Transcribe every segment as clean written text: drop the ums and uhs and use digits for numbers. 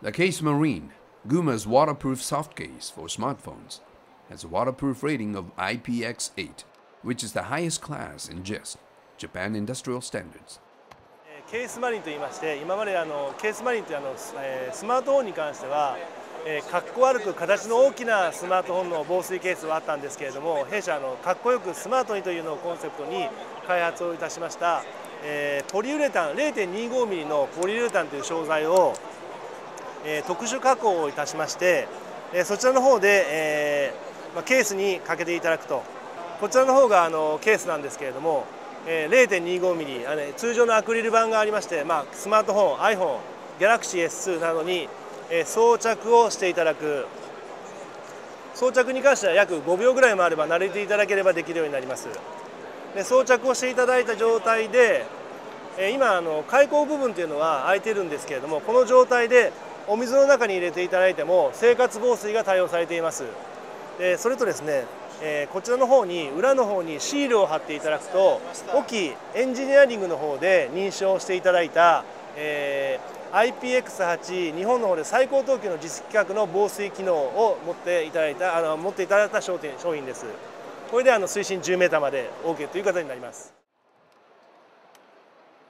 The Case Marine, GUMA's waterproof soft case for smartphones, has a waterproof rating of IPX8, which is the highest class in JIST, Japan Industrial Standards. ケースマリンといいまして、今までケースマリンというスマートフォンに関しては、かっこ悪く形の大きなスマートフォンの防水ケースはあったんですけれども、弊社かっこよくスマートにというのをコンセプトに開発をいたしました、ポリウレタン 0.25 ミリのポリウレタンという商材を、特殊加工をいたしまして、そちらの方で、ケースにかけていただくと。こちらの方がケースなんですけれども、0.25 ミリ通常のアクリル板がありまして、スマートフォン、iPhone、Galaxy S2 などに装着をしていただく。装着に関しては約5秒ぐらいもあれば慣れていただければできるようになります。で装着をしていただいた状態で、今開口部分というのは開いているんですけれども、この状態でお水の中に入れていただいても生活防水が対応されています。それとですね、こちらの方に裏の方にシールを貼っていただくと、オキエンジニアリングの方で認証していただいた、IPX8 日本の方で最高等級の実規格の防水機能を持っていただいた商品です。これで水深10メーターまで OK という形になります。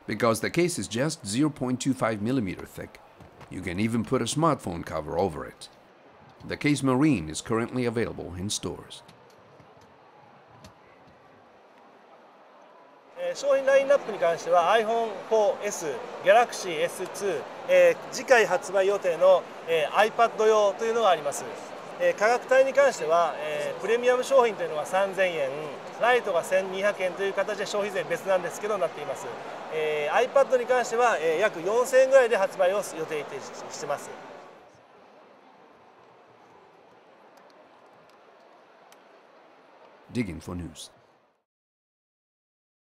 Because the case is just 0.25 millimeter thick, you can even put a smartphone cover over it. The Case Marine is currently available in stores. 商品ラインナップに関しては iPhone4S、Galaxy S2、次回発売予定の、iPad 用というのがあります。価格帯に関しては、プレミアム商品というのは3000円、ライトが1200円という形で消費税別なんですけどなっています。iPad に関しては、約4000円ぐらいで発売を予定しています。Digging for news.